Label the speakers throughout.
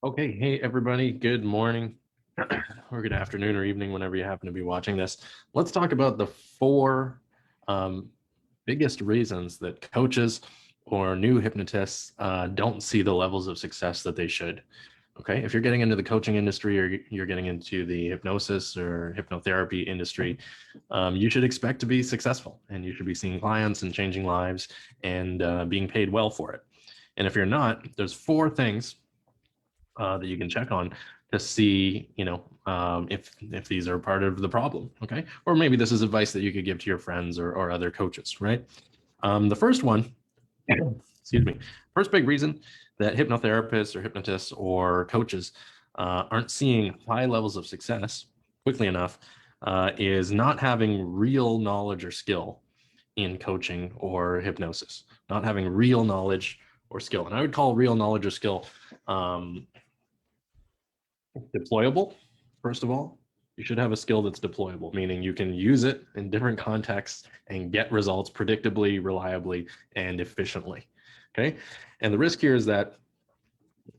Speaker 1: Okay, hey everybody, good morning or good afternoon or evening, whenever you happen to be watching this. Let's talk about the four biggest reasons that coaches or new hypnotists don't see the levels of success that they should. Okay, if you're getting into the coaching industry or you're getting into the hypnosis or hypnotherapy industry, you should expect to be successful and you should be seeing clients and changing lives and being paid well for it. And if you're not, there's four things that you can check on to see, if these are part of the problem, okay? Or maybe this is advice that you could give to your friends or other coaches, right? The first one, excuse me, first big reason that hypnotherapists or hypnotists or coaches aren't seeing high levels of success quickly enough is not having real knowledge or skill in coaching or hypnosis, not having real knowledge or skill. And I would call real knowledge or skill deployable. First of all, you should have a skill that's deployable, meaning you can use it in different contexts and get results predictably, reliably, and efficiently. Okay. And the risk here is that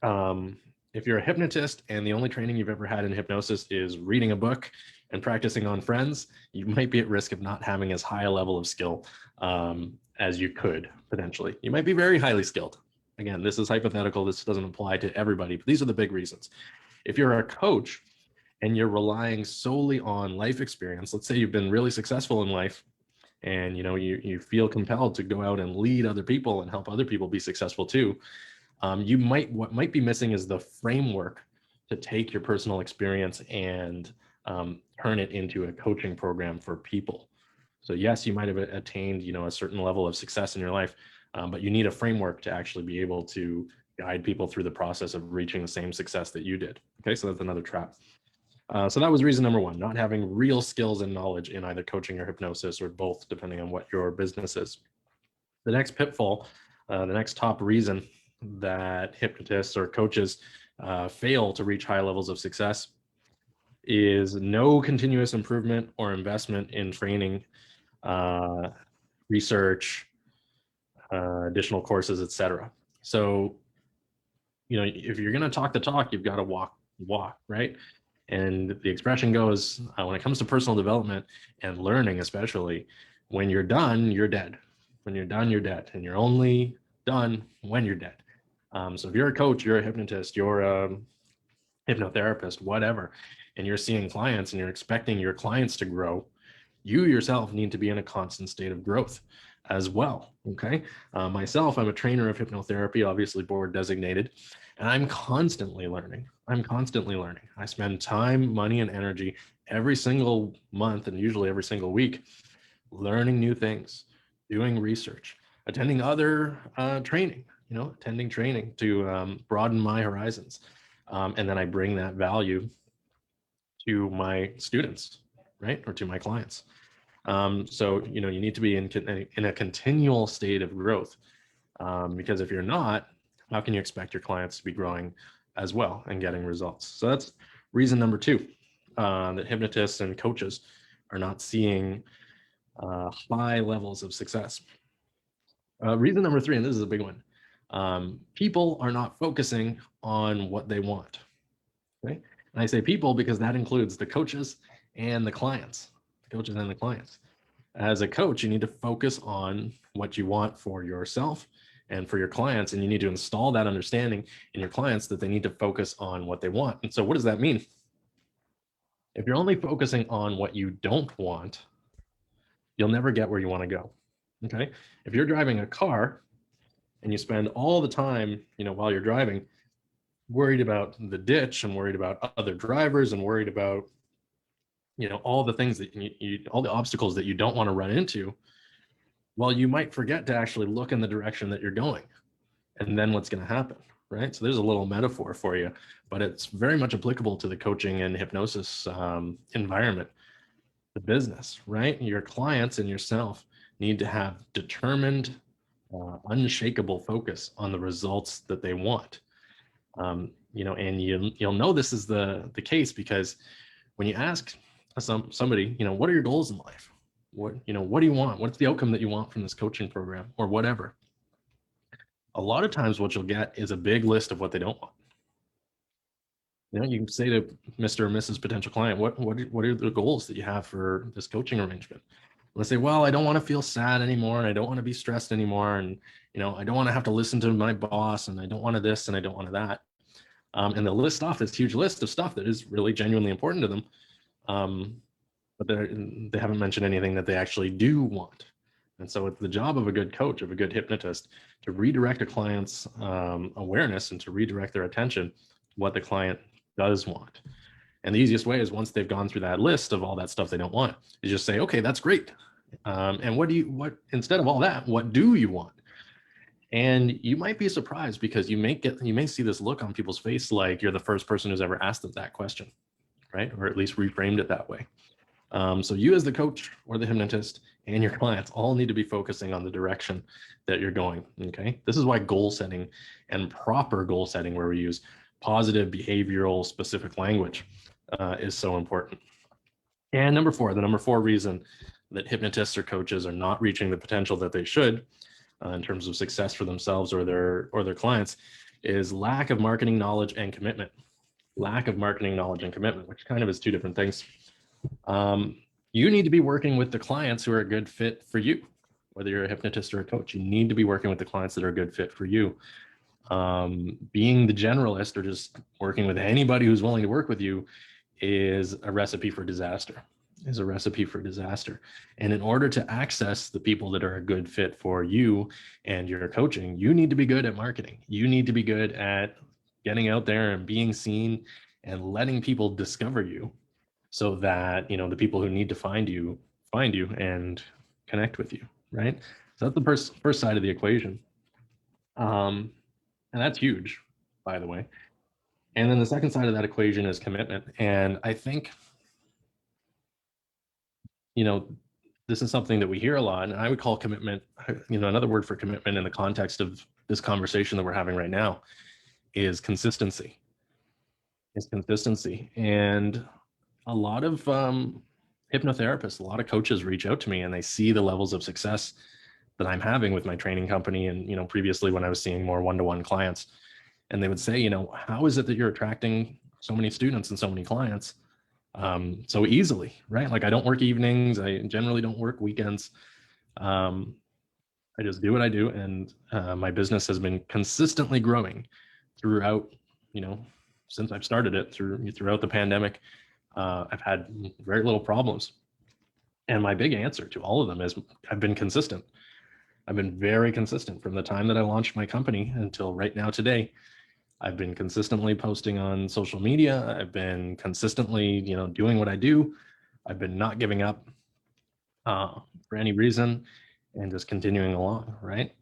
Speaker 1: if you're a hypnotist and the only training you've ever had in hypnosis is reading a book and practicing on friends, you might be at risk of not having as high a level of skill as you could potentially. You might be very highly skilled. Again, this is hypothetical. This doesn't apply to everybody, but these are the big reasons. If you're a coach and you're relying solely on life experience, let's say you've been really successful in life and you feel compelled to go out and lead other people and help other people be successful too, what might be missing is the framework to take your personal experience and turn it into a coaching program for people. So yes, you might have attained a certain level of success in your life, but you need a framework to actually be able to guide people through the process of reaching the same success that you did. Okay, so that's another trap. So that was reason number one, not having real skills and knowledge in either coaching or hypnosis or both, depending on what your business is. The next pitfall, the next top reason that hypnotists or coaches fail to reach high levels of success is no continuous improvement or investment in training, research, additional courses, etc. So, if you're going to talk the talk, you've got to walk the walk, right? And the expression goes, when it comes to personal development and learning, especially, when you're done, you're dead. When you're done, you're dead. And you're only done when you're dead. So if you're a coach, you're a hypnotist, you're a hypnotherapist, whatever, and you're seeing clients and you're expecting your clients to grow, you yourself need to be in a constant state of growth as well. Okay. Myself, I'm a trainer of hypnotherapy, obviously board designated, and I'm constantly learning. I spend time, money, and energy every single month and usually every single week learning new things, doing research, attending other training, attending training to broaden my horizons. And then I bring that value to my students, right? Or to my clients. So, you need to be in a continual state of growth, because if you're not, how can you expect your clients to be growing as well and getting results? So that's reason number two, that hypnotists and coaches are not seeing high levels of success. Reason number three, and this is a big one, people are not focusing on what they want. Okay? And I say people because that includes the coaches and the clients, As a coach, you need to focus on what you want for yourself and for your clients, and you need to install that understanding in your clients that they need to focus on what they want. And so what does that mean? If you're only focusing on what you don't want, you'll never get where you want to go. Okay? If you're driving a car and you spend all the time, while you're driving, worried about the ditch and worried about other drivers and worried about all the things that all the obstacles that you don't want to run into, well, you might forget to actually look in the direction that you're going. And then what's going to happen, right? So there's a little metaphor for you, but it's very much applicable to the coaching and hypnosis environment, the business, right? Your clients and yourself need to have determined, unshakable focus on the results that they want. And you'll know this is the case because when you ask somebody, what are your goals in life? What do you want? What's the outcome that you want from this coaching program or whatever? A lot of times what you'll get is a big list of what they don't want. You know, you can say to Mr. or Mrs. potential client, what are the goals that you have for this coaching arrangement? Let's say, well, I don't want to feel sad anymore, and I don't want to be stressed anymore, and I don't want to have to listen to my boss, and I don't want to this, and I don't want to that. And they'll list off this huge list of stuff that is really genuinely important to them, but they haven't mentioned anything that they actually do want. And so it's the job of a good coach, of a good hypnotist, to redirect a client's awareness and to redirect their attention to what the client does want. And the easiest way is, once they've gone through that list of all that stuff they don't want, is just say, okay, that's great. And what instead of all that, what do you want? And you might be surprised, because you may see this look on people's face like you're the first person who's ever asked them that question, right? Or at least reframed it that way. So you, as the coach or the hypnotist, and your clients all need to be focusing on the direction that you're going, okay? This is why goal setting and proper goal setting, where we use positive behavioral specific language, is so important. And the number four reason that hypnotists or coaches are not reaching the potential that they should, in terms of success for themselves or their clients, is lack of marketing knowledge and commitment. Lack of marketing knowledge and commitment, which kind of is two different things. You need to be working with the clients who are a good fit for you. Whether you're a hypnotist or a coach, you need to be working with the clients that are a good fit for you. Being the generalist or just working with anybody who's willing to work with you is a recipe for disaster. And in order to access the people that are a good fit for you and your coaching, you need to be good at marketing. You need to be good at getting out there and being seen and letting people discover you, so that the people who need to find you and connect with you, right? So that's the first side of the equation, and that's huge, by the way. And then the second side of that equation is commitment. And I think this is something that we hear a lot, and I would call commitment, another word for commitment in the context of this conversation that we're having right now, is consistency. And a lot of hypnotherapists, a lot of coaches reach out to me, and they see the levels of success that I'm having with my training company, and previously when I was seeing more one-to-one clients, and they would say, how is it that you're attracting so many students and so many clients so easily, right? Like, I don't work evenings, I generally don't work weekends. I just do what I do, and my business has been consistently growing throughout, since I've started it, throughout the pandemic. I've had very little problems. And my big answer to all of them is, I've been consistent. I've been very consistent from the time that I launched my company until right now today. I've been consistently posting on social media. I've been consistently, doing what I do. I've been not giving up for any reason, and just continuing along, right?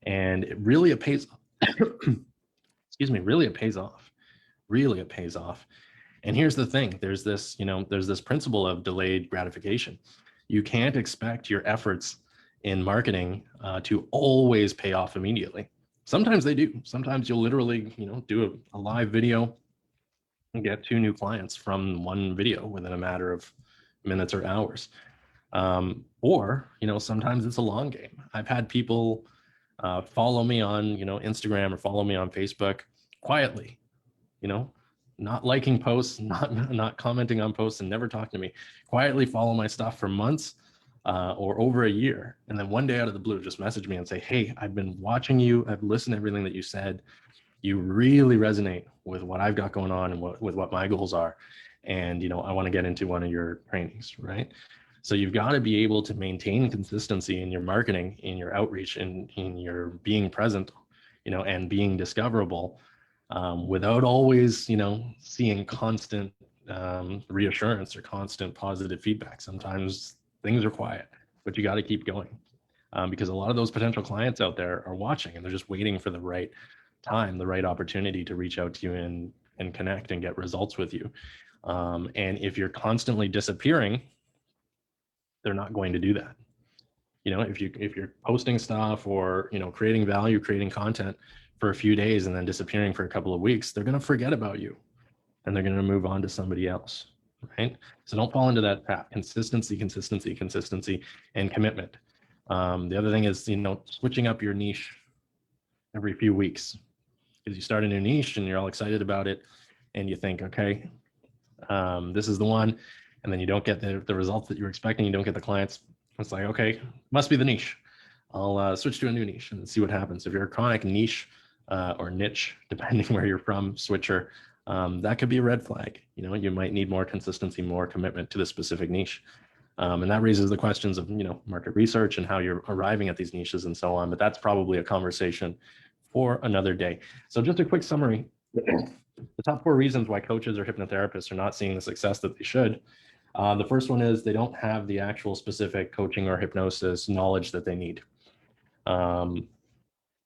Speaker 1: And it really pays excuse me, really it pays off. And here's the thing, there's this principle of delayed gratification. You can't expect your efforts in marketing to always pay off immediately. Sometimes they do. Sometimes you'll literally, do a live video and get 2 new clients from one video within a matter of minutes or hours. Or, sometimes it's a long game. I've had people follow me on, Instagram, or follow me on Facebook quietly, not liking posts, not commenting on posts, and never talking to me, quietly follow my stuff for months or over a year. And then one day out of the blue, just message me and say, hey, I've been watching you. I've listened to everything that you said. You really resonate with what I've got going on and with what my goals are. And, I want to get into one of your trainings, right? So you've got to be able to maintain consistency in your marketing, in your outreach, in your being present, and being discoverable, without always, seeing constant reassurance or constant positive feedback. Sometimes things are quiet, but you got to keep going, because a lot of those potential clients out there are watching, and they're just waiting for the right time, the right opportunity to reach out to you and connect and get results with you. And if you're constantly disappearing, they're not going to do that. If you're posting stuff or, creating value, creating content for a few days and then disappearing for a couple of weeks, they're going to forget about you and they're going to move on to somebody else, right? So don't fall into that trap. Consistency, and commitment. The other thing is, switching up your niche every few weeks, because you start a new niche and you're all excited about it. and you think, okay, this is the one, and then you don't get the results that you're expecting, you don't get the clients, it's like, okay, must be the niche. I'll switch to a new niche and see what happens. If you're a chronic niche or niche, depending where you're from, switcher, that could be a red flag. You know, you might need more consistency, more commitment to the specific niche. And that raises the questions of, you know, market research and how you're arriving at these niches and so on. But that's probably a conversation for another day. So just a quick summary. The top 4 reasons why coaches or hypnotherapists are not seeing the success that they should. The first one is they don't have the actual specific coaching or hypnosis knowledge that they need.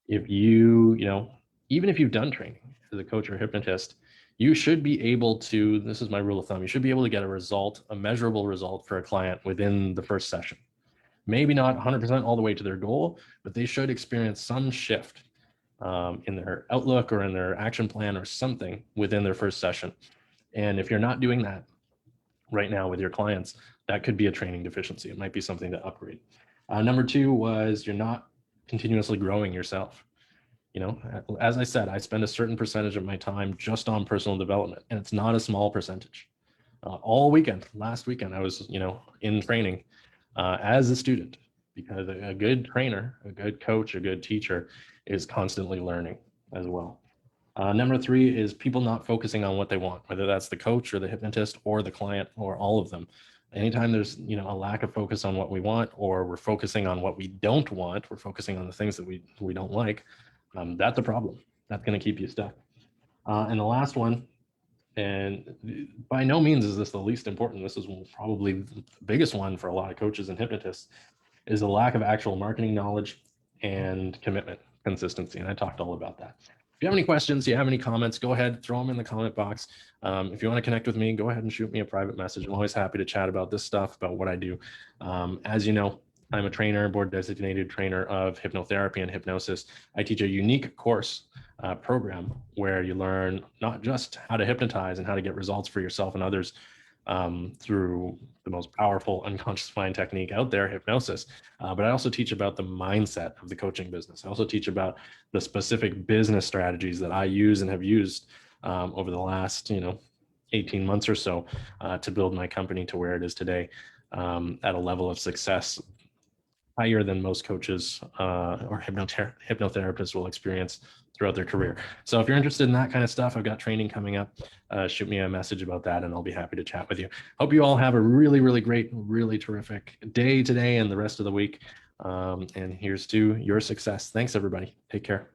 Speaker 1: If you know, even if you've done training as a coach or hypnotist, you should be able to, this is my rule of thumb, you should be able to get a result, a measurable result for a client within the first session. Maybe not 100% all the way to their goal, but they should experience some shift in their outlook or in their action plan or something within their first session. And if you're not doing that right now with your clients, that could be a training deficiency. It might be something to upgrade. Number 2 was you're not continuously growing yourself. You know, as I said, I spend a certain percentage of my time just on personal development, and it's not a small percentage. All weekend, last weekend, I was, you know, in training as a student, because a good trainer, a good coach, a good teacher is constantly learning as well. Number 3 is people not focusing on what they want, whether that's the coach or the hypnotist or the client or all of them. Anytime there's, you know, a lack of focus on what we want, or we're focusing on what we don't want, we're focusing on the things that we don't like, that's a problem. That's going to keep you stuck. And the last one, and by no means is this the least important, this is probably the biggest one for a lot of coaches and hypnotists, is the lack of actual marketing knowledge and commitment, consistency. And I talked all about that. If you have any questions, you have any comments, go ahead, throw them in the comment box. If you want to connect with me, go ahead and shoot me a private message. I'm always happy to chat about this stuff, about what I do. As you know, I'm a trainer, board designated trainer of hypnotherapy and hypnosis. I teach a unique course program where you learn not just how to hypnotize and how to get results for yourself and others through the most powerful unconscious mind technique out there, hypnosis, but I also teach about the mindset of the coaching business. I also teach about the specific business strategies that I use and have used over the last, you know, 18 months or so to build my company to where it is today at a level of success higher than most coaches or hypnotherapists will experience throughout their career. So if you're interested in that kind of stuff, I've got training coming up. Shoot me a message about that and I'll be happy to chat with you. Hope you all have a really, really great, really terrific day today and the rest of the week. And here's to your success. Thanks, everybody. Take care.